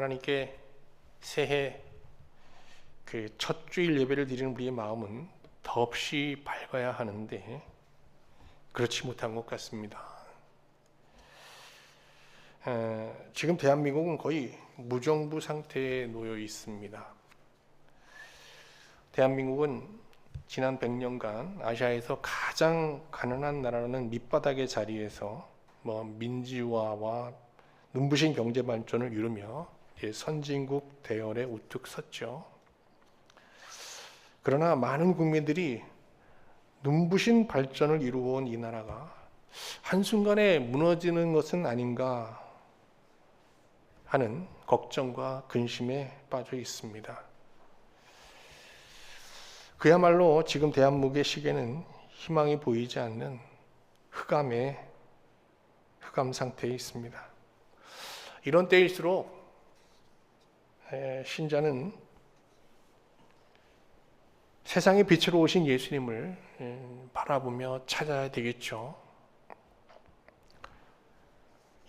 하나님께 새해 그 첫 주일 예배를 드리는 우리의 마음은 더없이 밝아야 하는데 그렇지 못한 것 같습니다. 지금 대한민국은 거의 무정부 상태에 놓여 있습니다. 대한민국은 지난 100년간 아시아에서 가장 가난한 나라라는 밑바닥의 자리에서 민주화와 눈부신 경제 발전을 이루며 선진국 대열에 우뚝 섰죠. 그러나 많은 국민들이 눈부신 발전을 이루어온 이 나라가 한순간에 무너지는 것은 아닌가 하는 걱정과 근심에 빠져 있습니다. 그야말로 지금 대한민국의 시계는 희망이 보이지 않는 흑암 상태에 있습니다. 이런 때일수록 신자는 세상의 빛으로 오신 예수님을 바라보며 찾아야 되겠죠.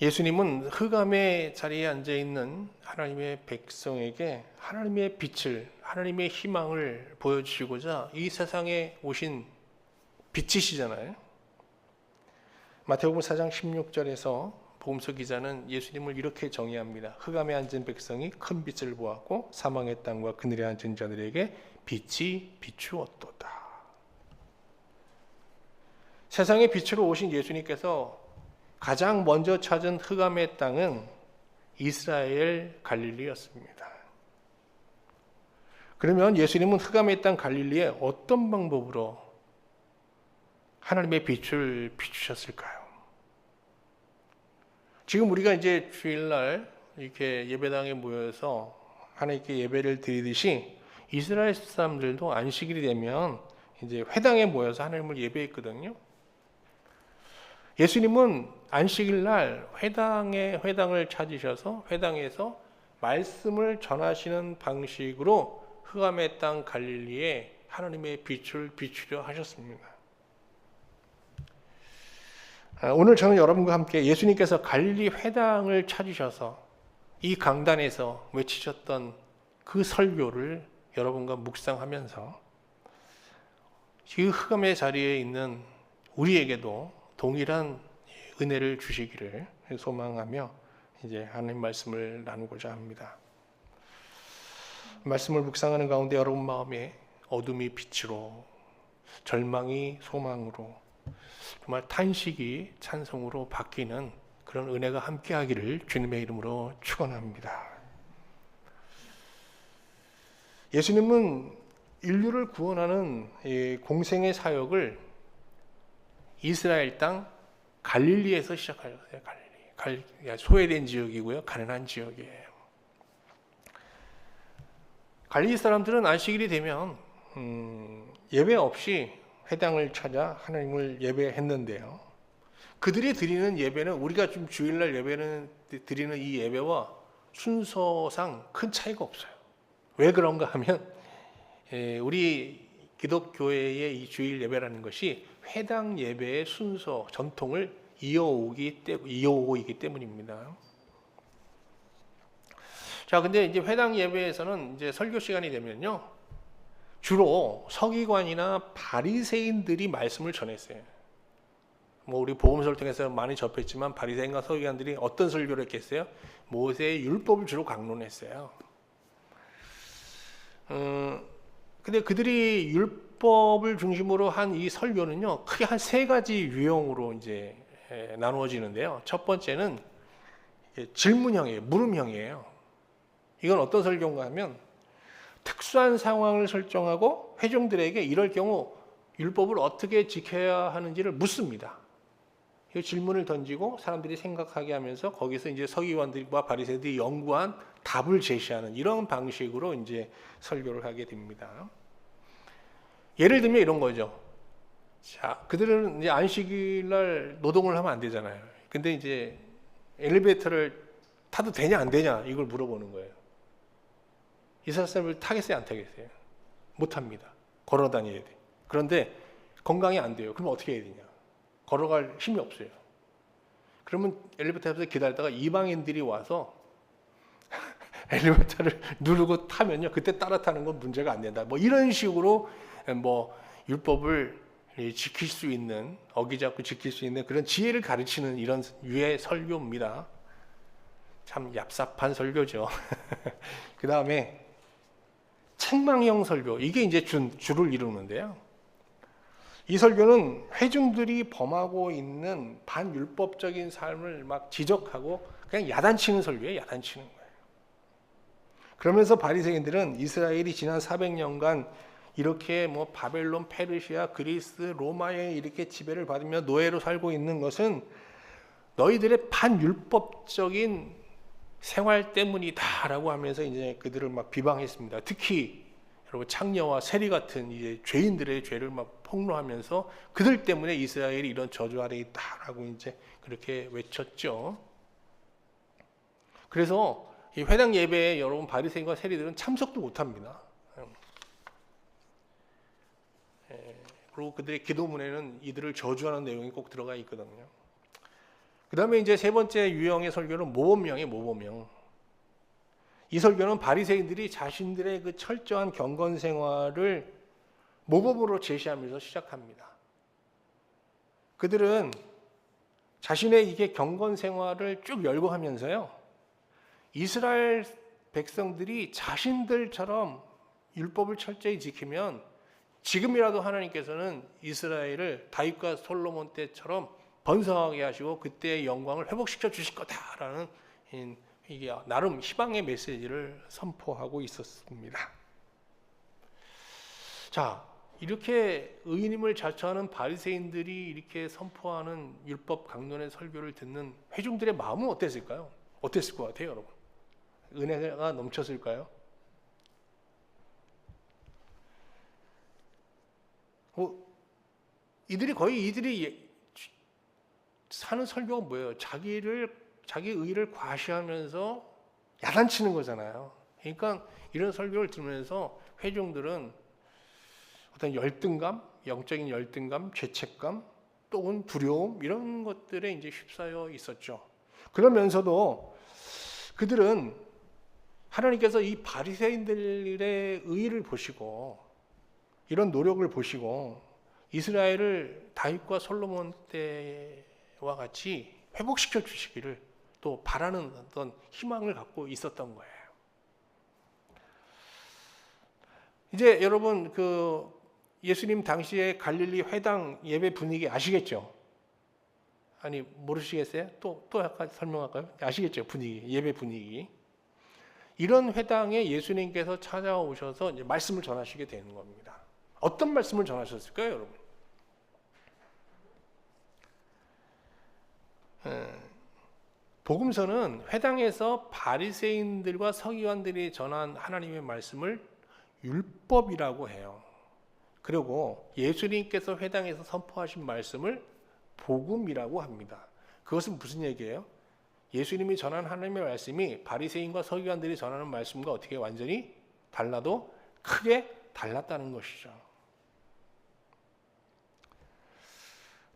예수님은 흑암의 자리에 앉아있는 하나님의 백성에게 하나님의 빛을, 하나님의 희망을 보여주시고자 이 세상에 오신 빛이시잖아요. 마태복음 4장 16절에서 복음서 기자는 예수님을 이렇게 정의합니다. 흑암에 앉은 백성이 큰 빛을 보았고 사망의 땅과 그늘에 앉은 자들에게 빛이 비추었도다. 세상의 빛으로 오신 예수님께서 가장 먼저 찾은 흑암의 땅은 이스라엘 갈릴리였습니다. 그러면 예수님은 흑암의 땅 갈릴리에 어떤 방법으로 하나님의 빛을 비추셨을까요? 지금 우리가 이제 주일날 이렇게 예배당에 모여서 하나님께 예배를 드리듯이 이스라엘 사람들도 안식일이 되면 이제 회당에 모여서 하나님을 예배했거든요. 예수님은 안식일 날 회당을 찾으셔서 회당에서 말씀을 전하시는 방식으로 흑암의 땅 갈릴리에 하나님의 빛을 비추려 하셨습니다. 오늘 저는 여러분과 함께 예수님께서 갈릴리 회당을 찾으셔서 이 강단에서 외치셨던 그 설교를 여러분과 묵상하면서 그 흑암의 자리에 있는 우리에게도 동일한 은혜를 주시기를 소망하며 이제 하나님 말씀을 나누고자 합니다. 말씀을 묵상하는 가운데 여러분 마음에 어둠이 빛으로, 절망이 소망으로, 정말 탄식이 찬송으로 바뀌는 그런 은혜가 함께하기를 주님의 이름으로 축원합니다. 예수님은 인류를 구원하는 공생의 사역을 이스라엘 땅 갈릴리에서 시작하셨어요. 갈릴리. 소외된 지역이고요. 가난한 지역이에요. 갈릴리 사람들은 안식일이 되면 예배 없이 회당을 찾아 하나님을 예배했는데요. 그들이 드리는 예배는 우리가 좀 주일날 예배는 드리는 이 예배와 순서상 큰 차이가 없어요. 왜 그런가 하면 우리 기독교회의 이 주일 예배라는 것이 회당 예배의 순서, 전통을 이어오고 있기 때문입니다. 자, 근데 이제 회당 예배에서는 이제 설교 시간이 되면요, 주로 서기관이나 바리새인들이 말씀을 전했어요. 우리 복음서를 통해서 많이 접했지만 바리새인과 서기관들이 어떤 설교를 했겠어요? 모세의 율법을 주로 강론했어요. 근데 그들이 율법을 중심으로 한 이 설교는요, 크게 한 세 가지 유형으로 이제 나누어지는데요. 첫 번째는 질문형이에요. 물음형이에요. 이건 어떤 설교인가 하면 특수한 상황을 설정하고 회중들에게 이럴 경우 율법을 어떻게 지켜야 하는지를 묻습니다. 이 질문을 던지고 사람들이 생각하게 하면서 거기서 이제 서기관들과 바리새인들이 연구한 답을 제시하는 이런 방식으로 이제 설교를 하게 됩니다. 예를 들면 이런 거죠. 자, 그들은 이제 안식일 날 노동을 하면 안 되잖아요. 근데 이제 엘리베이터를 타도 되냐 안 되냐 이걸 물어보는 거예요. 이스라엘 사람을 타겠어요 안 타겠어요? 못 합니다. 걸어 다녀야 돼. 그런데 건강이 안 돼요. 그럼 어떻게 해야 되냐? 걸어갈 힘이 없어요. 그러면 엘리베이터 앞에서 기다리다가 이방인들이 와서 엘리베이터를 누르고 타면요, 그때 따라 타는 건 문제가 안 된다. 뭐 이런 식으로 뭐 율법을 지킬 수 있는, 어기지 않고 지킬 수 있는 그런 지혜를 가르치는 이런 유의 설교입니다. 참 얍삽한 설교죠. 그 다음에 책망형 설교, 이게 이제 주를 이루는데요. 이 설교는 회중들이 범하고 있는 반율법적인 삶을 막 지적하고 그냥 야단치는 설교예요. 야단치는 거예요. 그러면서 바리새인들은 이스라엘이 지난 400년간 이렇게 뭐 바벨론, 페르시아, 그리스, 로마에 이렇게 지배를 받으며 노예로 살고 있는 것은 너희들의 반율법적인 생활 때문이다라고 하면서 이제 그들을 막 비방했습니다. 특히 여러분 창녀와 세리 같은 이제 죄인들의 죄를 막 폭로하면서 그들 때문에 이스라엘이 이런 저주 아래 있다라고 이제 그렇게 외쳤죠. 그래서 이 회당 예배에 여러분 바리새인과 세리들은 참석도 못합니다. 그리고 그들의 기도문에는 이들을 저주하는 내용이 꼭 들어가 있거든요. 그 다음에 이제 세 번째 유형의 설교는 모범형이에요. 모범형. 이 설교는 바리새인들이 자신들의 그 철저한 경건 생활을 모범으로 제시하면서 시작합니다. 그들은 자신의 이게 경건 생활을 쭉 열거하면서요, 이스라엘 백성들이 자신들처럼 율법을 철저히 지키면 지금이라도 하나님께서는 이스라엘을 다윗과 솔로몬 때처럼 번성하게 하시고 그때의 영광을 회복시켜 주실 거다라는 이게 나름 희망의 메시지를 선포하고 있었습니다. 자, 이렇게 의인임을 자처하는 바리새인들이 이렇게 선포하는 율법 강론의 설교를 듣는 회중들의 마음은 어땠을까요? 어땠을 것 같아요, 여러분? 은혜가 넘쳤을까요? 이들이 사는 설교가 뭐예요? 자기 의를 과시하면서 야단치는 거잖아요. 그러니까 이런 설교를 들으면서 회중들은 어떤 열등감, 영적인 열등감, 죄책감, 또는 두려움 이런 것들에 이제 휩싸여 있었죠. 그러면서도 그들은 하나님께서 이 바리새인들의 의를 보시고 이런 노력을 보시고 이스라엘을 다윗과 솔로몬 때와 같이 회복시켜 주시기를 또 바라는 어떤 희망을 갖고 있었던 거예요. 이제 여러분 그 예수님 당시의 갈릴리 회당 예배 분위기 아시겠죠? 아니 모르시겠어요? 또 약간 설명할까요? 아시겠죠? 분위기, 예배 분위기. 이런 회당에 예수님께서 찾아오셔서 이제 말씀을 전하시게 되는 겁니다. 어떤 말씀을 전하셨을까요, 여러분? 복음서는 회당에서 바리새인들과 서기관들이 전한 하나님의 말씀을 율법이라고 해요. 그리고 예수님께서 회당에서 선포하신 말씀을 복음이라고 합니다. 그것은 무슨 얘기예요? 예수님이 전한 하나님의 말씀이 바리새인과 서기관들이 전하는 말씀과 어떻게 완전히 달라도 크게 달랐다는 것이죠.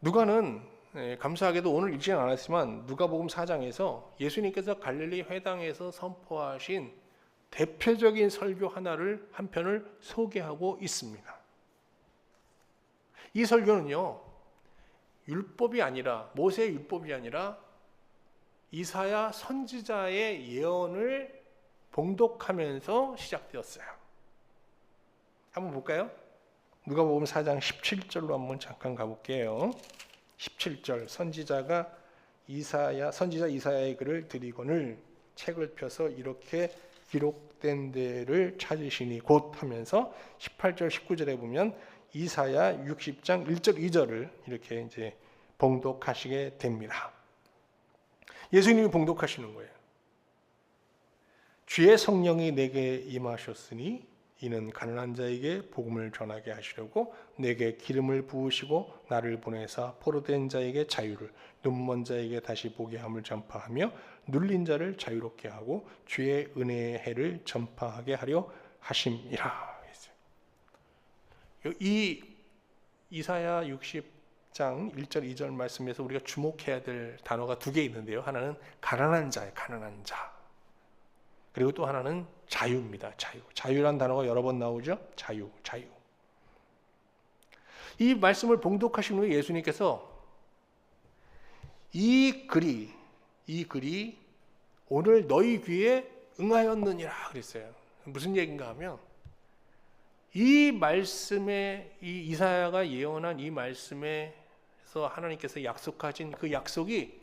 누가는 감사하게도 오늘 읽지는 않았지만 누가복음 4장에서 예수님께서 갈릴리 회당에서 선포하신 대표적인 설교 한 편을 소개하고 있습니다. 이 설교는요, 율법이 아니라 모세의 율법이 아니라 이사야 선지자의 예언을 봉독하면서 시작되었어요. 한번 볼까요? 누가복음 4장 17절로 한번 잠깐 가볼게요. 17절 선지자 이사야의 글을 드리거늘 책을 펴서 이렇게 기록된 데를 찾으시니 곧 하면서 18절 19절에 보면 이사야 60장 1절 2절을 이렇게 이제 봉독하시게 됩니다. 예수님이 봉독하시는 거예요. 주의 성령이 내게 임하셨으니 이는 가난한 자에게 복음을 전하게 하시려고 내게 기름을 부으시고 나를 보내사 포로된 자에게 자유를, 눈먼 자에게 다시 보게 함을 전파하며 눌린 자를 자유롭게 하고 주의 은혜의 해를 전파하게 하려 하심이라. 이 이사야 60장 1절 2절 말씀에서 우리가 주목해야 될 단어가 두 개 있는데요. 하나는 가난한 자예요. 가난한 자. 그리고 또 하나는 자유입니다. 자유. 자유란 단어가 여러 번 나오죠. 자유, 자유. 이 말씀을 봉독하신 후에 예수님께서 이 글이 오늘 너희 귀에 응하였느니라 그랬어요. 무슨 얘기인가 하면 이 말씀에 이 이사야가 예언한 이 말씀에서 하나님께서 약속하신 그 약속이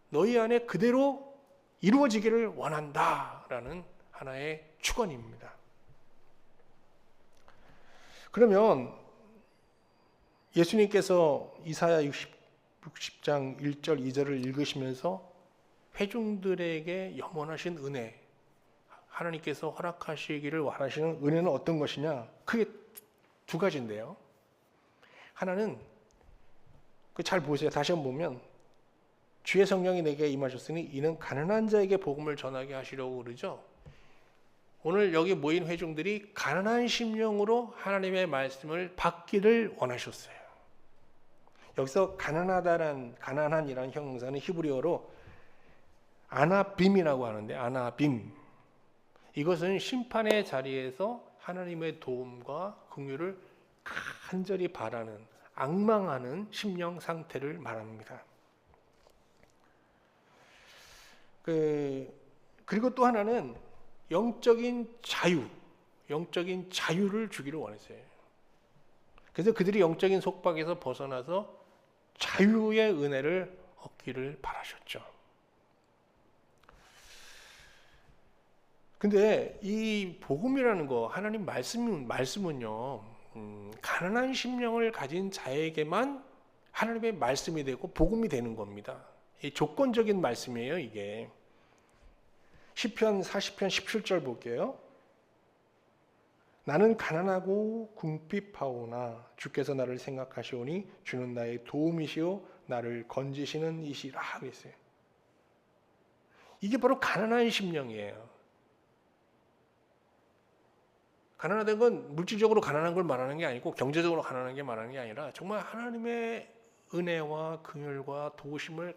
너희 안에 그대로 이루어지기를 원한다라는 하나의 축원입니다. 그러면 예수님께서 이사야 60장 1절 2절을 읽으시면서 회중들에게 염원하신 은혜, 하나님께서 허락하시기를 원하시는 은혜는 어떤 것이냐? 크게 두 가지인데요. 하나는 잘 보세요. 다시 한번 보면 주의 성령이 내게 임하셨으니 이는 가난한 자에게 복음을 전하게 하시려고 그러죠. 오늘 여기 모인 회중들이 가난한 심령으로 하나님의 말씀을 받기를 원하셨어요. 여기서 가난한이라는 형용사는 히브리어로 아나빔이라고 하는데, 아나빔, 이것은 심판의 자리에서 하나님의 도움과 긍휼을 간절히 바라는, 앙망하는 심령 상태를 말합니다. 그리고 또 하나는 영적인 자유를 주기를 원했어요. 그래서 그들이 영적인 속박에서 벗어나서 자유의 은혜를 얻기를 바라셨죠. 근데 이 복음이라는 거, 하나님 말씀은요, 가난한 심령을 가진 자에게만 하나님의 말씀이 되고 복음이 되는 겁니다. 이 조건적인 말씀이에요, 이게. 시편 40편 17절 볼게요. 나는 가난하고 궁핍하오나 주께서 나를 생각하시오니 주는 나의 도움이시오 나를 건지시는 이시라 그랬어요. 이게 바로 가난한 심령이에요. 가난하다는 건 물질적으로 가난한 걸 말하는 게 아니고 경제적으로 가난한 게 말하는 게 아니라 정말 하나님의 은혜와 긍휼과 도우심을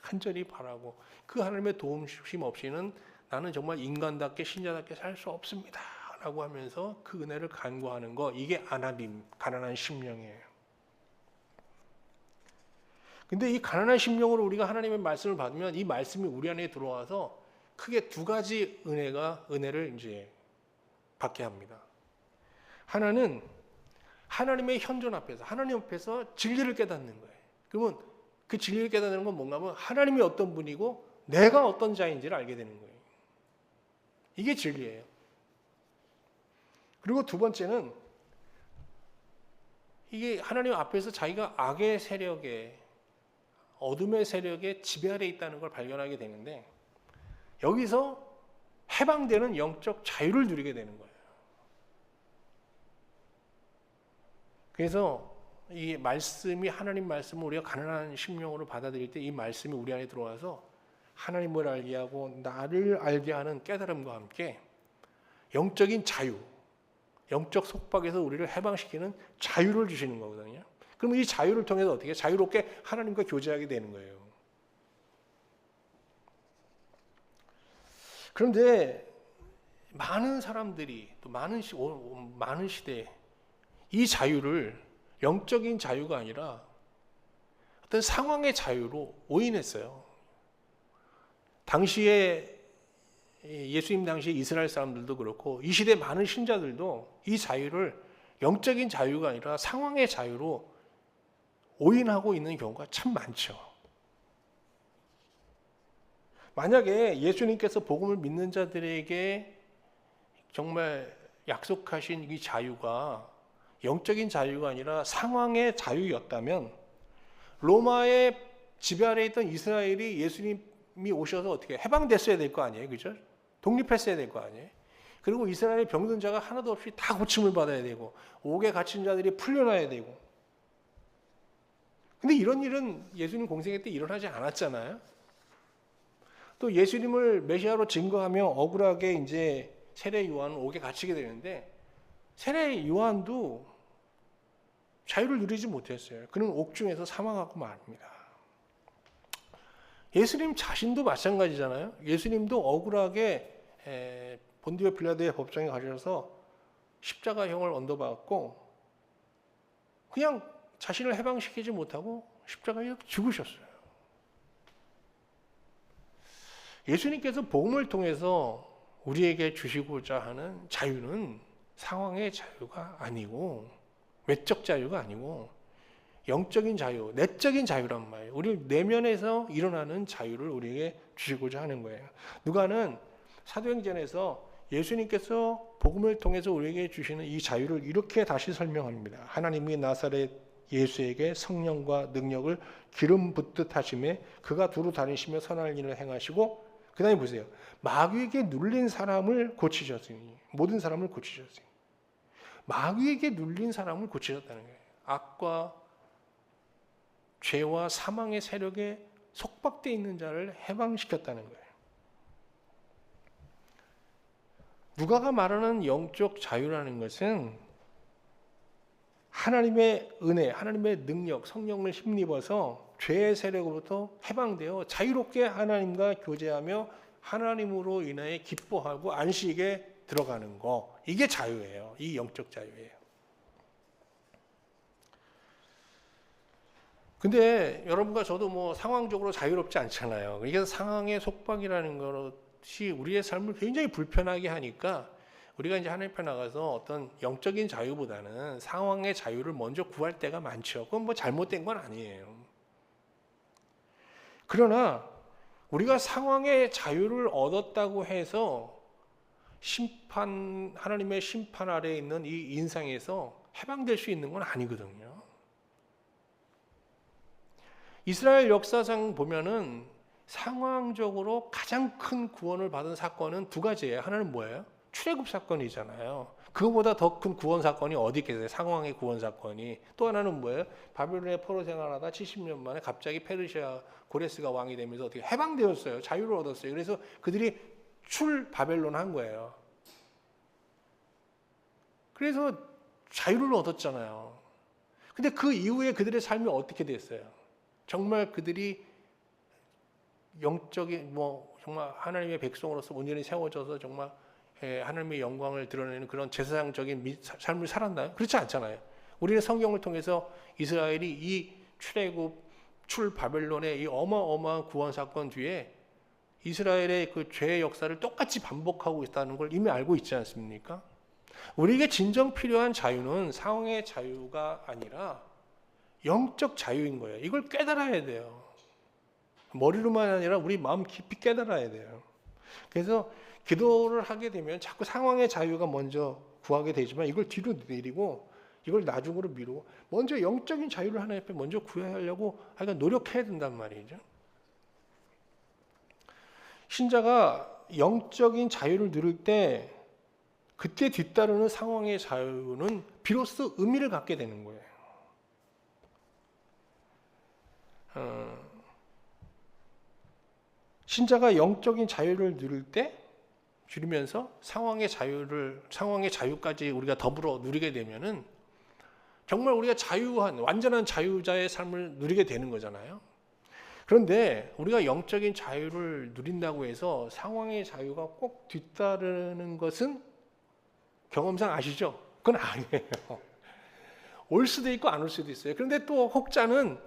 간절히 바라고 그 하나님의 도우심 없이는 나는 정말 인간답게 신자답게 살 수 없습니다 라고 하면서 그 은혜를 간구하는 거, 이게 아나빔, 가난한 심령이에요. 근데 이 가난한 심령으로 우리가 하나님의 말씀을 받으면 이 말씀이 우리 안에 들어와서 크게 두 가지 은혜를 이제 받게 합니다. 하나는 하나님의 현존 앞에서, 하나님 앞에서 진리를 깨닫는 거예요. 그러면 그 진리를 깨닫는 건 뭔가 하면 하나님이 어떤 분이고 내가 어떤 자인지를 알게 되는 거예요. 이게 진리예요. 그리고 두 번째는 이게 하나님 앞에서 자기가 악의 세력에, 어둠의 세력에 지배 아래 있다는 걸 발견하게 되는데 여기서 해방되는 영적 자유를 누리게 되는 거예요. 그래서 이 말씀이, 하나님 말씀을 우리가 가난한 심령으로 받아들일 때 이 말씀이 우리 안에 들어와서 하나님을 알게 하고 나를 알게 하는 깨달음과 함께 영적인 자유, 영적 속박에서 우리를 해방시키는 자유를 주시는 거거든요. 그러면 이 자유를 통해서 어떻게 자유롭게 하나님과 교제하게 되는 거예요. 그런데 많은 사람들이 또 많은 시대에 이 자유를 영적인 자유가 아니라 어떤 상황의 자유로 오인했어요. 당시에 예수님 당시 이스라엘 사람들도 그렇고 이 시대 많은 신자들도 이 자유를 영적인 자유가 아니라 상황의 자유로 오인하고 있는 경우가 참 많죠. 만약에 예수님께서 복음을 믿는 자들에게 정말 약속하신 이 자유가 영적인 자유가 아니라 상황의 자유였다면 로마의 지배 아래 있던 이스라엘이 예수님이 오셔서 어떻게 해방됐어야 될 거 아니에요, 그죠? 독립했어야 될 거 아니에요. 그리고 이스라엘의 병든 자가 하나도 없이 다 고침을 받아야 되고 옥에 갇힌 자들이 풀려나야 되고. 근데 이런 일은 예수님 공생애 때 일어나지 않았잖아요. 또 예수님을 메시아로 증거하며 억울하게 이제 세례 요한은 옥에 갇히게 되는데 세례 요한도 자유를 누리지 못했어요. 그는 옥중에서 사망하고 말입니다. 예수님 자신도 마찬가지잖아요. 예수님도 억울하게 본디오 빌라도의 법정에 가셔서 십자가형을 언도받았고 그냥 자신을 해방시키지 못하고 십자가에 죽으셨어요. 예수님께서 복음을 통해서 우리에게 주시고자 하는 자유는 상황의 자유가 아니고 외적 자유가 아니고 영적인 자유, 내적인 자유란 말이에요. 우리 내면에서 일어나는 자유를 우리에게 주시고자 하는 거예요. 누가는 사도행전에서 예수님께서 복음을 통해서 우리에게 주시는 이 자유를 이렇게 다시 설명합니다. 하나님이 나사렛 예수에게 성령과 능력을 기름 붓듯 하심에 그가 두루 다니시며 선할 일을 행하시고 그 다음에 보세요. 마귀에게 눌린 사람을 고치셨으니 모든 사람을 고치셨으니 마귀에게 눌린 사람을 고치셨다는 거예요. 악과 죄와 사망의 세력에 속박되어 있는 자를 해방시켰다는 거예요. 누가가 말하는 영적 자유라는 것은 하나님의 은혜, 하나님의 능력, 성령을 힘입어서 죄의 세력으로부터 해방되어 자유롭게 하나님과 교제하며 하나님으로 인하여 기뻐하고 안식에 들어가는 거. 이게 자유예요. 이 영적 자유예요. 근데 여러분과 저도 뭐 상황적으로 자유롭지 않잖아요. 이게 상황의 속박이라는 것이 우리의 삶을 굉장히 불편하게 하니까 우리가 이제 하나님 앞에 나가서 어떤 영적인 자유보다는 상황의 자유를 먼저 구할 때가 많죠. 그건 뭐 잘못된 건 아니에요. 그러나 우리가 상황의 자유를 얻었다고 해서 하나님의 심판 아래에 있는 이 인상에서 해방될 수 있는 건 아니거든요. 이스라엘 역사상 보면은 상황적으로 가장 큰 구원을 받은 사건은 두 가지예요. 하나는 뭐예요? 출애굽 사건이잖아요. 그거보다 더 큰 구원 사건이 어디 있겠어요? 상황의 구원 사건이. 또 하나는 뭐예요? 바벨론의 포로 생활하다 70년 만에 갑자기 페르시아 고레스가 왕이 되면서 어떻게 해방되었어요. 자유를 얻었어요. 그래서 그들이 출 바벨론 한 거예요. 그래서 자유를 얻었잖아요. 근데 그 이후에 그들의 삶이 어떻게 됐어요? 정말 그들이 영적인 정말 하나님의 백성으로서 온전히 세워져서 정말 하나님의 영광을 드러내는 그런 제사장적인 삶을 살았나요? 그렇지 않잖아요. 우리는 성경을 통해서 이스라엘이 이 출애굽 출 바벨론의 이 어마어마한 구원 사건 뒤에 이스라엘의 그 죄의 역사를 똑같이 반복하고 있다는 걸 이미 알고 있지 않습니까? 우리에게 진정 필요한 자유는 상황의 자유가 아니라 영적 자유인 거예요. 이걸 깨달아야 돼요. 머리로만 아니라 우리 마음 깊이 깨달아야 돼요. 그래서 기도를 하게 되면 자꾸 상황의 자유가 먼저 구하게 되지만 이걸 뒤로 내리고 이걸 나중으로 미루고 먼저 영적인 자유를 하나님 앞에 먼저 구하려고 노력해야 된단 말이죠. 신자가 영적인 자유를 누릴 때 그때 뒤따르는 상황의 자유는 비로소 의미를 갖게 되는 거예요. 신자가 영적인 자유를 누릴 때 줄이면서 상황의 자유까지 우리가 더불어 누리게 되면은 정말 우리가 완전한 자유자의 삶을 누리게 되는 거잖아요. 그런데 우리가 영적인 자유를 누린다고 해서 상황의 자유가 꼭 뒤따르는 것은 경험상 아시죠? 그건 아니에요. 올 수도 있고 안 올 수도 있어요. 그런데 또 혹자는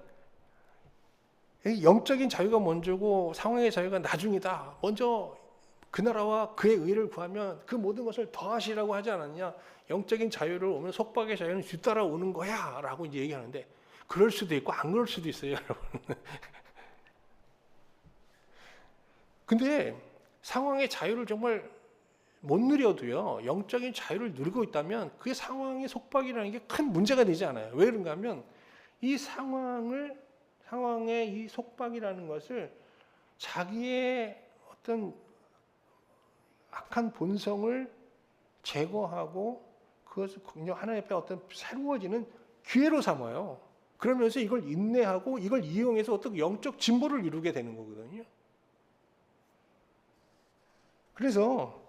영적인 자유가 먼저고 상황의 자유가 나중이다. 먼저 그 나라와 그의 의를 구하면 그 모든 것을 더하시라고 하지 않았냐. 영적인 자유를 오면 속박의 자유는 뒤따라오는 거야 라고 이제 얘기하는데 그럴 수도 있고 안 그럴 수도 있어요. 여러분. 근데 상황의 자유를 정말 못 누려도요. 영적인 자유를 누리고 있다면 그게 상황의 속박이라는 게 큰 문제가 되지 않아요. 왜 그런가 하면 이 상황의 이 속박이라는 것을 자기의 어떤 악한 본성을 제거하고 그것을 하나님 앞에 어떤 새로워지는 기회로 삼아요. 그러면서 이걸 인내하고 이걸 이용해서 어떤 영적 진보를 이루게 되는 거거든요. 그래서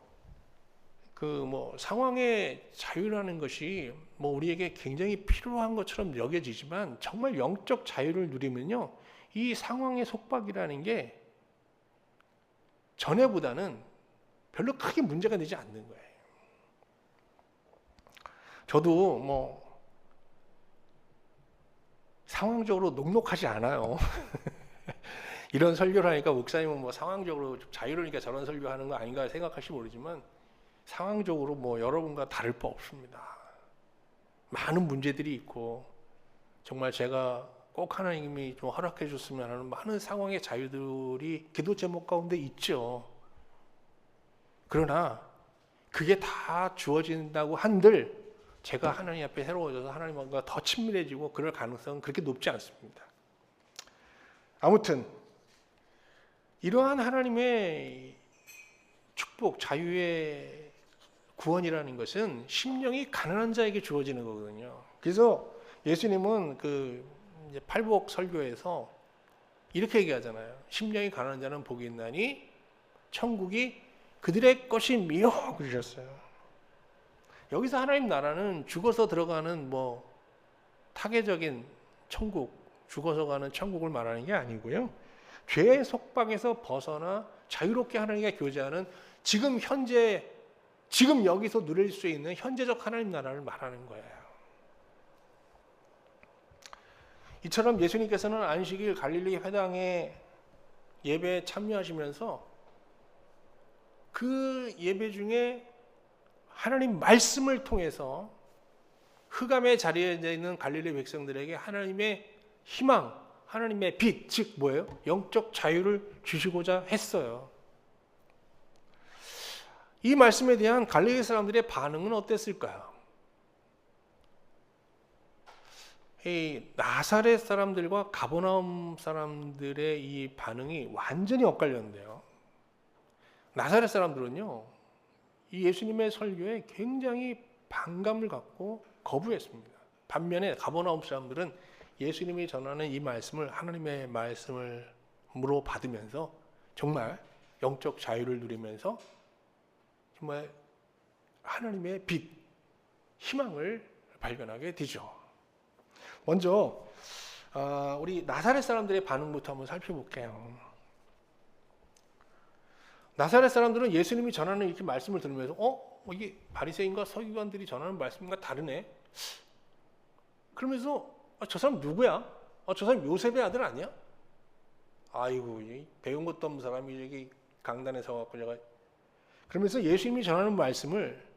상황의 자유라는 것이 우리에게 굉장히 필요한 것처럼 여겨지지만 정말 영적 자유를 누리면요. 이 상황의 속박이라는 게 전에보다는 별로 크게 문제가 되지 않는 거예요. 저도 뭐 상황적으로 녹록하지 않아요. 이런 설교를 하니까 목사님은 뭐 상황적으로 좀 자유로우니까 저런 설교하는 거 아닌가 생각할지 모르지만 상황적으로 뭐 여러분과 다를 바 없습니다. 많은 문제들이 있고 정말 제가 꼭 하나님이 좀 허락해 줬으면 하는 많은 상황의 자유들이 기도 제목 가운데 있죠. 그러나 그게 다 주어진다고 한들 제가 하나님 앞에 새로워져서 하나님과 더 친밀해지고 그럴 가능성은 그렇게 높지 않습니다. 아무튼 이러한 하나님의 축복, 자유의 구원이라는 것은 심령이 가난한 자에게 주어지는 거거든요. 그래서 예수님은 그 팔복 설교에서 이렇게 얘기하잖아요. 심령이 가난한 자는 복이 있나니 천국이 그들의 것이미요 그러셨어요. 여기서 하나님 나라는 죽어서 들어가는 뭐 타계적인 천국, 죽어서 가는 천국을 말하는 게 아니고요. 죄의 속박에서 벗어나 자유롭게 하나님과 교제하는 지금 현재, 지금 여기서 누릴 수 있는 현재적 하나님 나라를 말하는 거예요. 이처럼 예수님께서는 안식일 갈릴리 회당의 예배에 참여하시면서 그 예배 중에 하나님 말씀을 통해서 흑암의 자리에 있는 갈릴리 백성들에게 하나님의 희망, 하나님의 빛, 즉 뭐예요? 영적 자유를 주시고자 했어요. 이 말씀에 대한 갈릴리 사람들의 반응은 어땠을까요? 이 나사렛 사람들과 가버나움 사람들의 이 반응이 완전히 엇갈렸는데요. 나사렛 사람들은요, 이 예수님의 설교에 굉장히 반감을 갖고 거부했습니다. 반면에 가버나움 사람들은 예수님이 전하는 이 말씀을 하나님의 말씀으로 받으면서 정말 영적 자유를 누리면서 정말 하나님의 빛, 희망을 발견하게 되죠. 먼저 우리 나사렛 사람들의 반응부터 한번 살펴볼게요. 나사렛 사람들은 예수님이 전하는 이렇게 말씀을 들으면서 이게 바리새인과 서기관들이 전하는 말씀과 다르네. 그러면서 저 사람 누구야? 저 사람 요셉의 아들 아니야? 아이고, 배운 것도 없는 사람이 여기 강단에 서갖고 내가 그러면서 예수님이 전하는 말씀을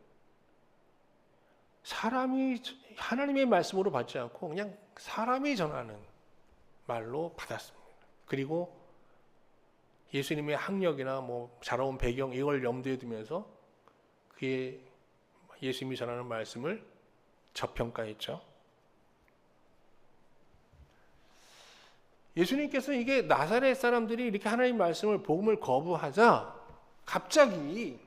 사람이 하나님의 말씀으로 받지 않고 그냥 사람이 전하는 말로 받았습니다. 그리고 예수님의 학력이나 뭐 자라온 배경 이걸 염두에 두면서 그의 예수님이 전하는 말씀을 저평가했죠. 예수님께서 이게 나사렛 사람들이 이렇게 하나님 말씀을 복음을 거부하자 갑자기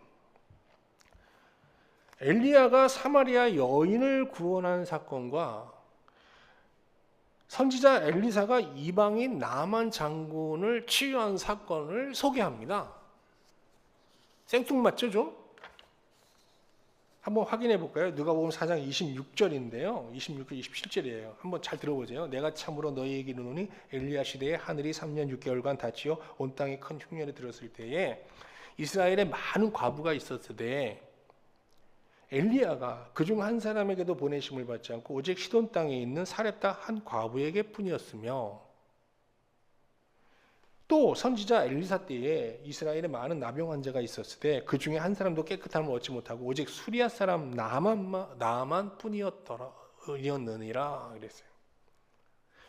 엘리야가 사마리아 여인을 구원한 사건과 선지자 엘리사가 이방인 나만 장군을 치유한 사건을 소개합니다. 생뚱맞죠 좀? 한번 확인해 볼까요? 누가복음 4장 26절인데요. 26절, 27절이에요. 한번 잘 들어보세요. 내가 참으로 너희에게 이르노니 엘리야 시대에 하늘이 3년 6개월간 닫히어 온 땅에 큰 흉년이 들었을 때에 이스라엘에 많은 과부가 있었으되 엘리야가 그중 한 사람에게도 보내심을 받지 않고 오직 시돈 땅에 있는 사렙다 한 과부에게 뿐이었으며 또 선지자 엘리사 때에 이스라엘에 많은 나병 환자가 있었을 때 그 중에 한 사람도 깨끗함을 얻지 못하고 오직 수리아 사람 나만 뿐이었느니라 그랬어요.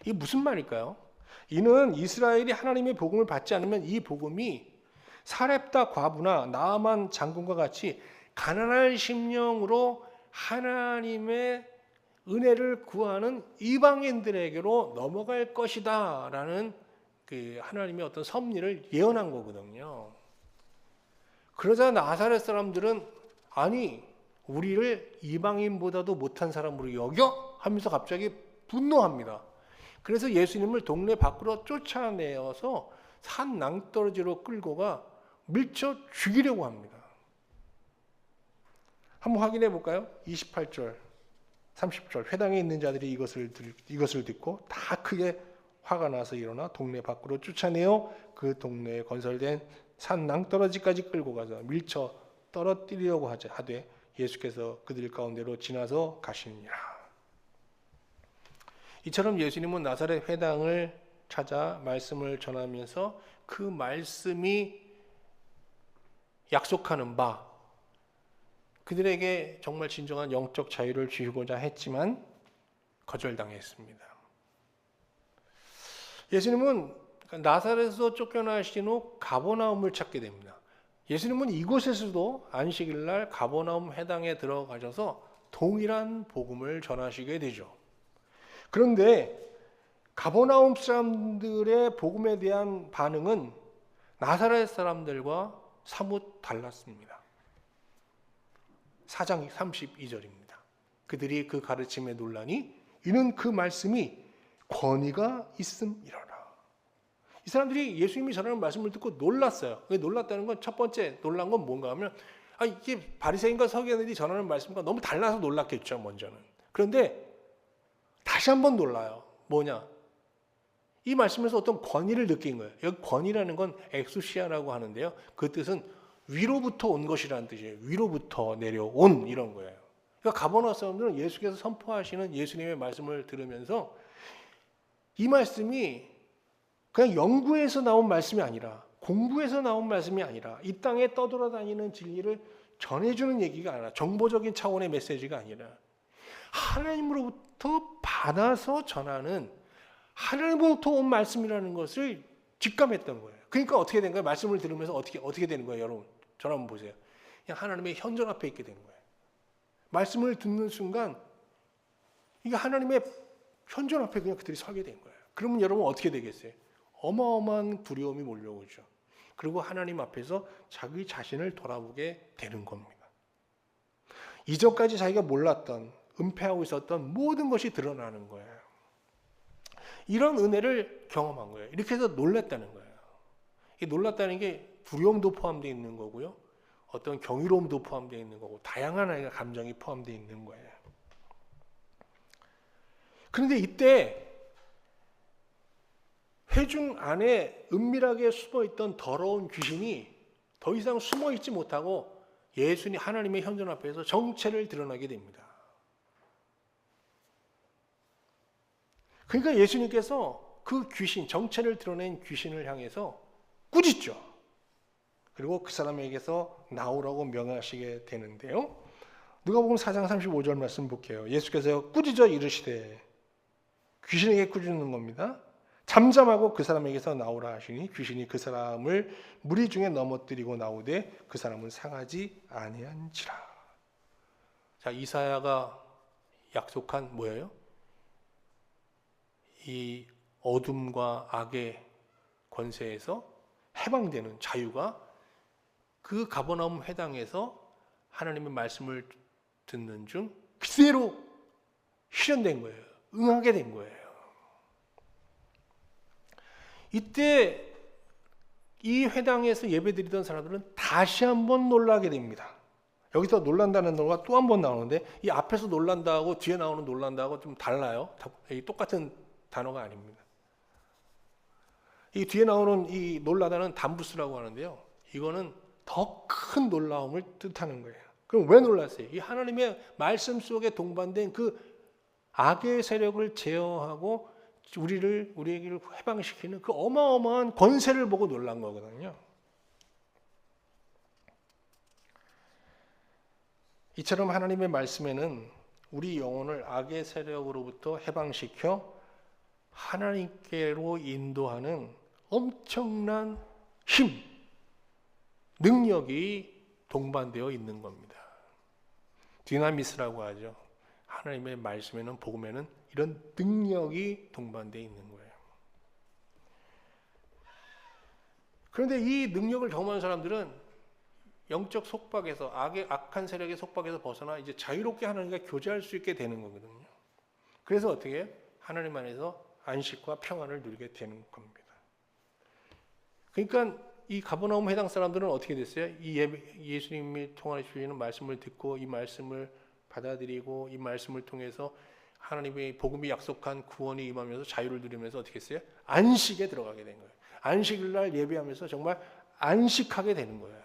이게 무슨 말일까요? 이는 이스라엘이 하나님의 복음을 받지 않으면 이 복음이 사렙다 과부나 나만 장군과 같이 가난한 심령으로 하나님의 은혜를 구하는 이방인들에게로 넘어갈 것이다 라는 그 하나님의 어떤 섭리를 예언한 거거든요. 그러자 나사렛 사람들은 아니 우리를 이방인보다도 못한 사람으로 여겨? 하면서 갑자기 분노합니다. 그래서 예수님을 동네 밖으로 쫓아내어서 산 낭떠러지로 끌고 가 밀쳐 죽이려고 합니다. 한번 확인해 볼까요? 28절, 30절 회당에 있는 자들이 이것을 듣고 다 크게 화가 나서 일어나 동네 밖으로 쫓아내어 그 동네에 건설된 산 낭떠러지까지 끌고 가서 밀쳐 떨어뜨리려고 하되 예수께서 그들 가운데로 지나서 가시니라. 이처럼 예수님은 나사렛 회당을 찾아 말씀을 전하면서 그 말씀이 약속하는 바 그들에게 정말 진정한 영적 자유를 주고자 했지만 거절당했습니다. 예수님은 나사렛에서 쫓겨나신 후 가버나움을 찾게 됩니다. 예수님은 이곳에서도 안식일 날 가버나움 회당에 들어가셔서 동일한 복음을 전하시게 되죠. 그런데 가버나움 사람들의 복음에 대한 반응은 나사렛 사람들과 사뭇 달랐습니다. 4장 32절입니다. 그들이 그 가르침에 놀라니 이는 그 말씀이 권위가 있음이로라. 이 사람들이 예수님이 전하는 말씀을 듣고 놀랐어요. 놀랐다는 건 첫 번째 놀란 건 뭔가 하면 이게 바리새인과 서기관들이 전하는 말씀과 너무 달라서 놀랐겠죠. 먼저는. 그런데 다시 한번 놀라요. 뭐냐? 이 말씀에서 어떤 권위를 느낀 거예요. 여기 권위라는 건 엑수시아라고 하는데요. 그 뜻은 위로부터 온 것이라는 뜻이에요. 위로부터 내려온 이런 거예요. 그러니까 가버나움 사람들은 예수께서 선포하시는 예수님의 말씀을 들으면서 이 말씀이 그냥 연구에서 나온 말씀이 아니라 공부에서 나온 말씀이 아니라 이 땅에 떠돌아다니는 진리를 전해주는 얘기가 아니라 정보적인 차원의 메시지가 아니라 하나님으로부터 받아서 전하는 하나님으로부터 온 말씀이라는 것을 직감했던 거예요. 그러니까 어떻게 된 거예요? 말씀을 들으면서 어떻게 되는 거예요, 여러분? 저를 한번 보세요. 그냥 하나님의 현존 앞에 있게 된 거예요. 말씀을 듣는 순간 이게 하나님의 현존 앞에 그냥 그들이 서게 된 거예요. 그러면 여러분 어떻게 되겠어요? 어마어마한 두려움이 몰려오죠. 그리고 하나님 앞에서 자기 자신을 돌아보게 되는 겁니다. 이전까지 자기가 몰랐던, 은폐하고 있었던 모든 것이 드러나는 거예요. 이런 은혜를 경험한 거예요. 이렇게 해서 놀랐다는 거예요. 이 놀랐다는 게 두려움도 포함되어 있는 거고요. 어떤 경이로움도 포함되어 있는 거고 다양한 감정이 포함되어 있는 거예요. 그런데 이때 회중 안에 은밀하게 숨어있던 더러운 귀신이 더 이상 숨어있지 못하고 예수님 하나님의 현존 앞에서 정체를 드러나게 됩니다. 그러니까 예수님께서 그 귀신, 정체를 드러낸 귀신을 향해서 꾸짖죠. 그리고 그 사람에게서 나오라고 명하시게 되는데요. 누가복음 4장 35절 말씀 볼게요. 예수께서 꾸짖어 이르시되, 귀신에게 꾸짖는 겁니다. 잠잠하고 그 사람에게서 나오라 하시니 귀신이 그 사람을 무리 중에 넘어뜨리고 나오되 그 사람은 상하지 아니한지라. 자, 이사야가 약속한 뭐예요? 이 어둠과 악의 권세에서 해방되는 자유가 그 가버나움 회당에서 하나님의 말씀을 듣는 중 그대로 실현된 거예요. 응하게 된 거예요. 이때 이 회당에서 예배드리던 사람들은 다시 한번 놀라게 됩니다. 여기서 놀란다는 단어가 또 한 번 나오는데 이 앞에서 놀란다하고 뒤에 나오는 놀란다하고 좀 달라요. 똑같은 단어가 아닙니다. 이 뒤에 나오는 이 놀라다는 담부스라고 하는데요. 이거는 더 큰 놀라움을 뜻하는 거예요. 그럼 왜 놀랐어요? 이 하나님의 말씀 속에 동반된 그 악의 세력을 제어하고 우리에게 해방시키는 그 어마어마한 권세를 보고 놀란 거거든요. 이처럼 하나님의 말씀에는 우리 영혼을 악의 세력으로부터 해방시켜 하나님께로 인도하는 엄청난 힘, 능력이 동반되어 있는 겁니다. 디나미스라고 하죠. 하나님의 말씀에는, 복음에는 이런 능력이 동반되어 있는 거예요. 그런데 이 능력을 경험한 사람들은 영적 속박에서, 악한 세력의 속박에서 벗어나 이제 자유롭게 하나님과 교제할 수 있게 되는 거거든요. 그래서 어떻게 해요? 하나님 안에서 안식과 평안을 누리게 되는 겁니다. 그러니까 이 가버나움 회당 사람들은 어떻게 됐어요? 이 예수님이 통하여 주시는 말씀을 듣고 이 말씀을 받아들이고 이 말씀을 통해서 하나님의 복음이 약속한 구원이 임하면서 자유를 누리면서 어떻게 했어요? 안식에 들어가게 된 거예요. 안식일 날 예배하면서 정말 안식하게 되는 거예요.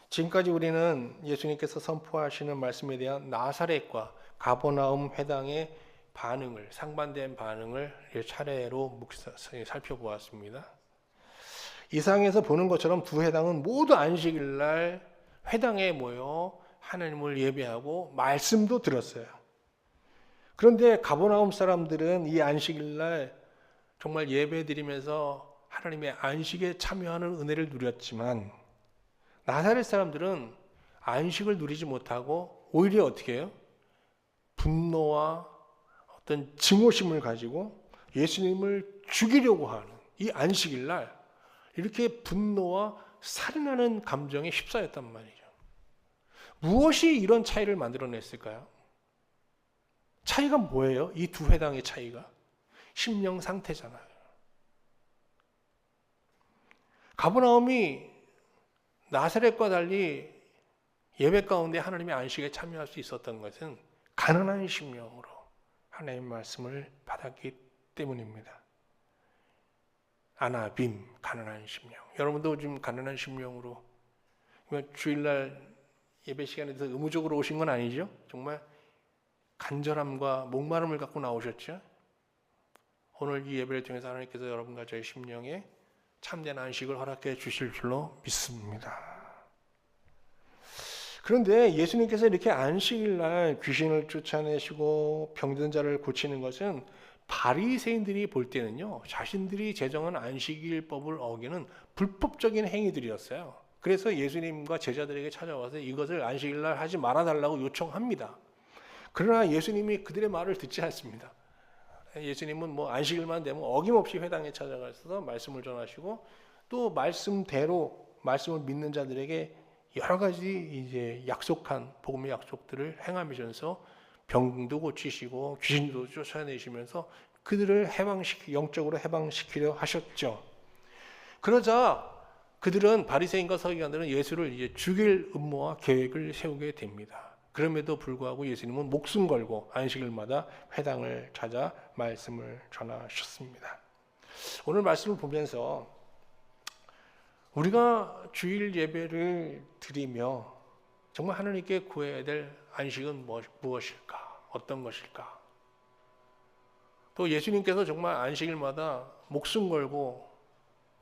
지금까지 우리는 예수님께서 선포하시는 말씀에 대한 나사렛과 가버나움 회당의 반응을, 상반된 반응을 차례로 살펴보았습니다. 이상에서 보는 것처럼 두 회당은 모두 안식일 날 회당에 모여 하나님을 예배하고 말씀도 들었어요. 그런데 가버나움 사람들은 이 안식일 날 정말 예배 드리면서 하나님의 안식에 참여하는 은혜를 누렸지만 나사렛 사람들은 안식을 누리지 못하고 오히려 어떻게 해요? 분노와 어떤 증오심을 가지고 예수님을 죽이려고 하는 이 안식일 날 이렇게 분노와 살인하는 감정에 휩싸였단 말이죠. 무엇이 이런 차이를 만들어냈을까요? 차이가 뭐예요? 이 두 회당의 차이가? 심령 상태잖아요. 가버나움이 나사렛과 달리 예배 가운데 하나님의 안식에 참여할 수 있었던 것은 가난한 심령으로 하나님의 말씀을 받았기 때문입니다. 아나빔, 가난한 심령. 여러분도 지금 가난한 심령으로 주일날 예배 시간에서 의무적으로 오신 건 아니죠? 정말 간절함과 목마름을 갖고 나오셨죠? 오늘 이 예배를 통해서 하나님께서 여러분과 저의 심령에 참된 안식을 허락해 주실 줄로 믿습니다. 그런데 예수님께서 이렇게 안식일 날 귀신을 쫓아내시고 병든 자를 고치는 것은 바리새인들이 볼 때는요, 자신들이 제정한 안식일법을 어기는 불법적인 행위들이었어요. 그래서 예수님과 제자들에게 찾아와서 이것을 안식일 날 하지 말아달라고 요청합니다. 그러나 예수님이 그들의 말을 듣지 않습니다. 예수님은 뭐 안식일만 되면 어김없이 회당에 찾아가서 말씀을 전하시고 또 말씀대로 말씀을 믿는 자들에게 여러 가지 이제 약속한 복음의 약속들을 행하면서 병도 고치시고 귀신도 쫓아내시면서 그들을 영적으로 해방시키려 하셨죠. 그러자 그들은 바리새인과 서기관들은 예수를 이제 죽일 음모와 계획을 세우게 됩니다. 그럼에도 불구하고 예수님은 목숨 걸고 안식일마다 회당을 찾아 말씀을 전하셨습니다. 오늘 말씀을 보면서 우리가 주일 예배를 드리며 정말 하나님께 구해야 될 안식은 무엇일까? 어떤 것일까? 또 예수님께서 정말 안식일마다 목숨 걸고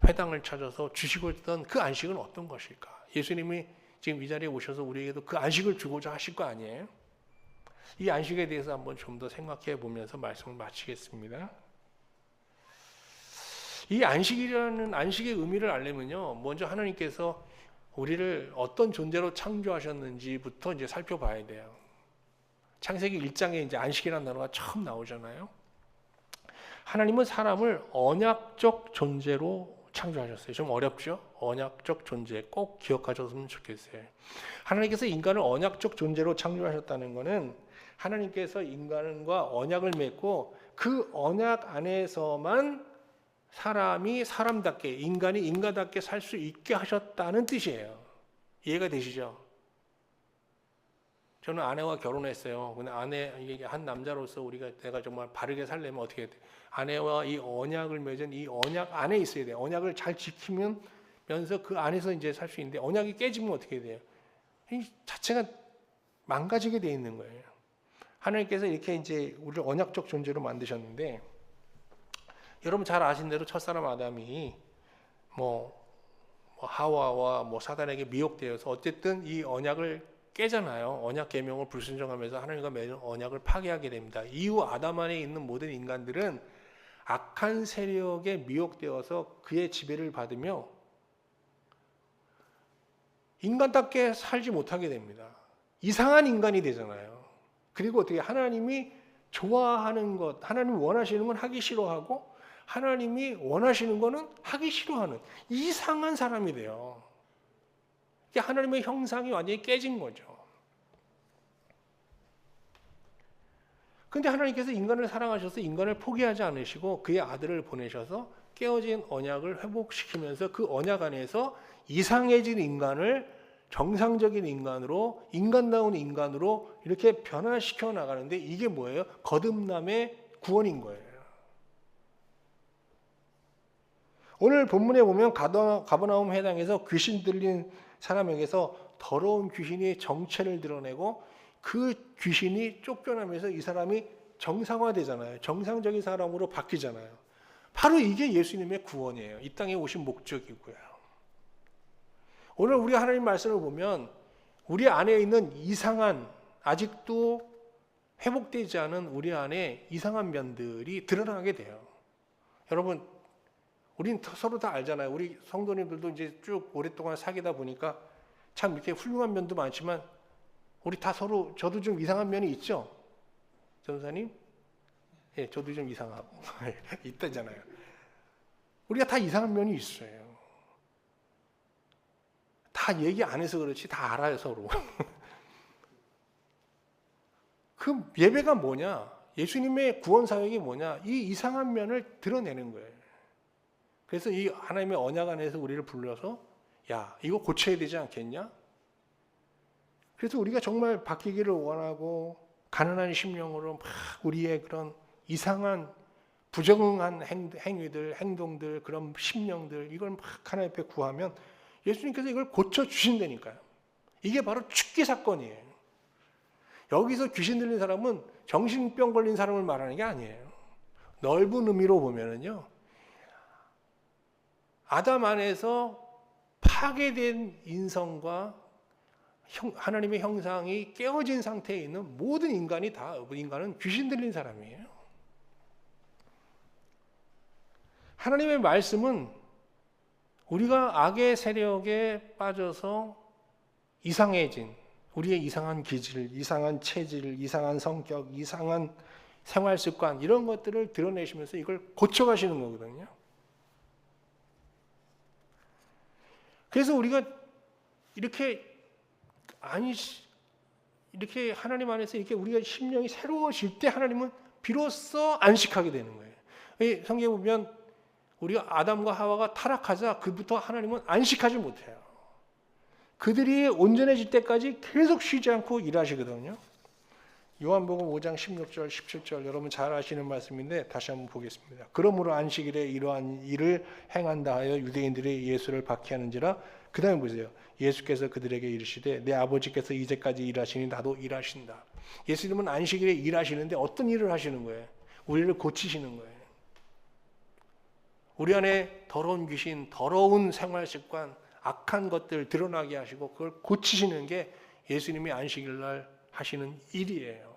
회당을 찾아서 주시고 있던 그 안식은 어떤 것일까? 예수님이 지금 이 자리에 오셔서 우리에게도 그 안식을 주고자 하실 거 아니에요? 이 안식에 대해서 한번 좀 더 생각해 보면서 말씀을 마치겠습니다. 이 안식이라는 안식의 의미를 알려면요, 먼저 하나님께서 우리를 어떤 존재로 창조하셨는지부터 이제 살펴봐야 돼요. 창세기 1장에 이제 안식이라는 단어가 처음 나오잖아요. 하나님은 사람을 언약적 존재로 창조하셨어요. 좀 어렵죠? 언약적 존재 꼭 기억하셨으면 좋겠어요. 하나님께서 인간을 언약적 존재로 창조하셨다는 것은 하나님께서 인간과 언약을 맺고 그 언약 안에서만 사람이 사람답게, 인간이 인간답게 살 수 있게 하셨다는 뜻이에요. 이해가 되시죠? 저는 아내와 결혼했어요. 근데 이게 한 남자로서 내가 정말 바르게 살려면 어떻게 해야 돼? 아내와 이 언약을 맺은 이 언약 안에 있어야 돼요. 언약을 잘 지키면서 그 안에서 이제 살 수 있는데 언약이 깨지면 어떻게 돼요? 이 자체가 망가지게 돼 있는 거예요. 하나님께서 이렇게 이제 우리를 언약적 존재로 만드셨는데 여러분 잘 아신 대로 첫사람 아담이 하와와 사단에게 미혹되어서 어쨌든 이 언약을 깨잖아요. 언약 계명을 불순종하면서 하나님과 맺은 언약을 파괴하게 됩니다. 이후 아담 안에 있는 모든 인간들은 악한 세력에 미혹되어서 그의 지배를 받으며 인간답게 살지 못하게 됩니다. 이상한 인간이 되잖아요. 그리고 어떻게 하나님이 좋아하는 것, 하나님이 원하시는 건 하기 싫어하고 하나님이 원하시는 거는 하기 싫어하는 이상한 사람이 돼요. 하나님의 형상이 완전히 깨진 거죠. 그런데 하나님께서 인간을 사랑하셔서 인간을 포기하지 않으시고 그의 아들을 보내셔서 깨어진 언약을 회복시키면서 그 언약 안에서 이상해진 인간을 정상적인 인간으로, 인간다운 인간으로 이렇게 변화시켜 나가는데 이게 뭐예요? 거듭남의 구원인 거예요. 오늘 본문에 보면 가버나움 해당에서 귀신 들린 사람에게서 더러운 귀신이 정체를 드러내고 그 귀신이 쫓겨나면서 이 사람이 정상화되잖아요. 정상적인 사람으로 바뀌잖아요. 바로 이게 예수님의 구원이에요. 이 땅에 오신 목적이고요. 오늘 우리 하나님 말씀을 보면 우리 안에 있는 이상한, 아직도 회복되지 않은 우리 안에 이상한 면들이 드러나게 돼요. 여러분, 우린 서로 다 알잖아요. 우리 성도님들도 이제 쭉 오랫동안 사귀다 보니까 참 이렇게 훌륭한 면도 많지만 우리 다 서로, 저도 좀 이상한 면이 있죠? 전사님? 예, 저도 좀 이상하고 있다잖아요. 우리가 다 이상한 면이 있어요. 다 얘기 안 해서 그렇지 다 알아요, 서로. 그 예배가 뭐냐? 예수님의 구원 사역이 뭐냐? 이 이상한 면을 드러내는 거예요. 그래서 이 하나님의 언약 안에서 우리를 불러서 야, 이거 고쳐야 되지 않겠냐? 그래서 우리가 정말 바뀌기를 원하고 가난한 심령으로 막 우리의 그런 이상한 부정한 행위들, 행동들, 그런 심령들 이걸 막 하나님 앞에 구하면 예수님께서 이걸 고쳐주신다니까요. 이게 바로 축기 사건이에요. 여기서 귀신 들린 사람은 정신병 걸린 사람을 말하는 게 아니에요. 넓은 의미로 보면은요, 아담 안에서 파괴된 인성과 하나님의 형상이 깨어진 상태에 있는 모든 인간은 귀신 들린 사람이에요. 하나님의 말씀은 우리가 악의 세력에 빠져서 이상해진 우리의 이상한 기질, 이상한 체질, 이상한 성격, 이상한 생활 습관 이런 것들을 드러내시면서 이걸 고쳐가시는 거거든요. 그래서 우리가 이렇게 하나님 안에서 이렇게 우리가 심령이 새로워질 때 하나님은 비로소 안식하게 되는 거예요. 성경에 보면 우리가 아담과 하와가 타락하자 그부터 하나님은 안식하지 못해요. 그들이 온전해질 때까지 계속 쉬지 않고 일하시거든요. 요한복음 5장 16절 17절 여러분 잘 아시는 말씀인데 다시 한번 보겠습니다. 그러므로 안식일에 이러한 일을 행한다 하여 유대인들이 예수를 박해하는지라. 그 다음에 보세요. 예수께서 그들에게 이르시되 내 아버지께서 이제까지 일하시니 나도 일하신다. 예수님은 안식일에 일하시는데 어떤 일을 하시는 거예요? 우리를 고치시는 거예요. 우리 안에 더러운 귀신, 더러운 생활 습관, 악한 것들 드러나게 하시고 그걸 고치시는 게 예수님이 안식일 날 하시는 일이에요.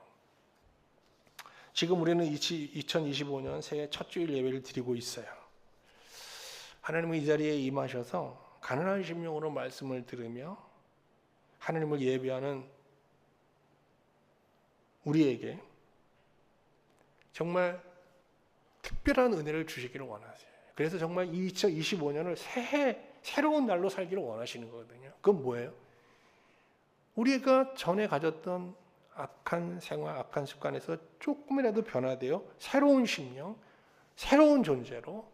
지금 우리는 2025년 새해 첫 주일 예배를 드리고 있어요. 하나님은 이 자리에 임하셔서 가난한 심령으로 말씀을 들으며 하나님을 예배하는 우리에게 정말 특별한 은혜를 주시기를 원하세요. 그래서 정말 2025년을 새로운 날로 살기를 원하시는 거거든요. 그건 뭐예요? 우리가 전에 가졌던 악한 생활, 악한 습관에서 조금이라도 변화되어 새로운 심령, 새로운 존재로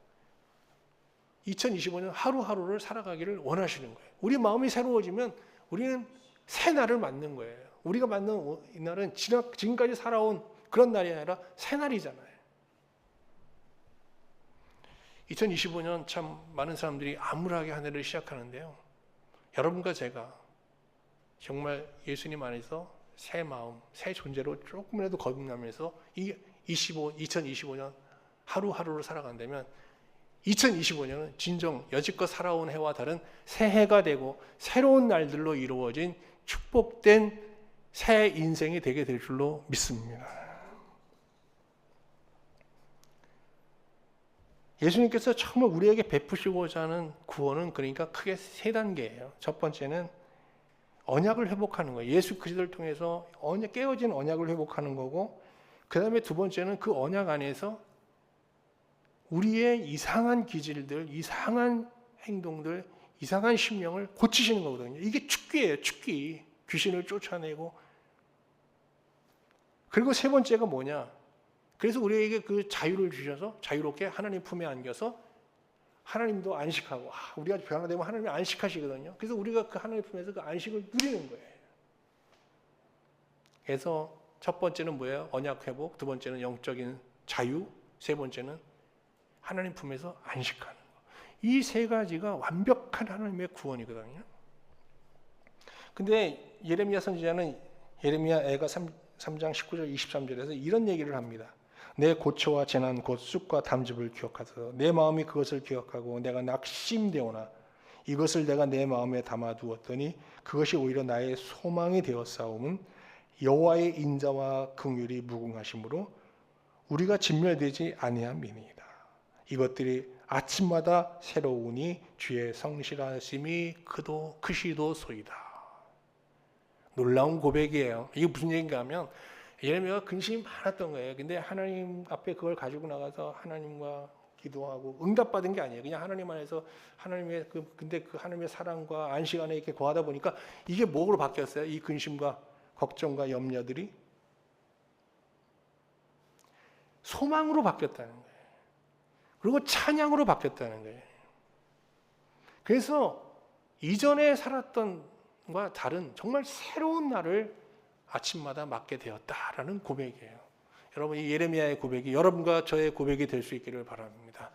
2025년 하루하루를 살아가기를 원하시는 거예요. 우리 마음이 새로워지면 우리는 새 날을 맞는 거예요. 우리가 맞는 이 날은 지금까지 살아온 그런 날이 아니라 새 날이잖아요. 2025년 참 많은 사람들이 암울하게 한 해를 시작하는데요. 여러분과 제가 정말 예수님 안에서 새 마음, 새 존재로 조금이라도 거듭나면서 2025년 하루하루를 살아간다면 2025년은 진정 여지껏 살아온 해와 다른 새 해가 되고 새로운 날들로 이루어진 축복된 새 인생이 되게 될 줄로 믿습니다. 예수님께서 정말 우리에게 베푸시고자 하는 구원은 그러니까 크게 세 단계예요. 첫 번째는 언약을 회복하는 거예요. 예수 그리스도를 통해서 깨어진 언약을 회복하는 거고, 그 다음에 두 번째는 그 언약 안에서 우리의 이상한 기질들, 이상한 행동들, 이상한 심령을 고치시는 거거든요. 이게 축기예요. 축기. 귀신을 쫓아내고. 그리고 세 번째가 뭐냐? 그래서 우리에게 그 자유를 주셔서 자유롭게 하나님 품에 안겨서 하나님도 안식하고, 우리가 변화되면 하나님이 안식하시거든요. 그래서 우리가 그 하나님 품에서 그 안식을 누리는 거예요. 그래서 첫 번째는 뭐예요? 언약 회복. 두 번째는 영적인 자유. 세 번째는 하나님 품에서 안식하는 거. 이 세 가지가 완벽한 하나님의 구원이거든요. 근데 예레미야 선지자는 예레미야가 3장 19절 23절에서 이런 얘기를 합니다. 내 고초와 재난 곧 쑥과 담즙을 기억하소서. 내 마음이 그것을 기억하고 내가 낙심되오나 이것을 내가 내 마음에 담아두었더니 그것이 오히려 나의 소망이 되었사오면 여호와의 인자와 긍휼이 무궁하심으로 우리가 진멸되지 아니함이니이다. 이것들이 아침마다 새로우니 주의 성실하심이 크시도소이다. 놀라운 고백이에요. 이게 무슨 얘기인가 하면 예레미야가 근심이 많았던 거예요. 근데 하나님 앞에 그걸 가지고 나가서 하나님과 기도하고 응답받은 게 아니에요. 그냥 하나님 안에서 하나님의 근데 그 하나님의 사랑과 안식 안에 이렇게 거하다 보니까 이게 뭐로 바뀌었어요? 이 근심과 걱정과 염려들이 소망으로 바뀌었다는 거예요. 그리고 찬양으로 바뀌었다는 거예요. 그래서 이전에 살았던 것과 다른 정말 새로운 날을 아침마다 맞게 되었다라는 고백이에요. 여러분 이 예레미야의 고백이 여러분과 저의 고백이 될 수 있기를 바랍니다.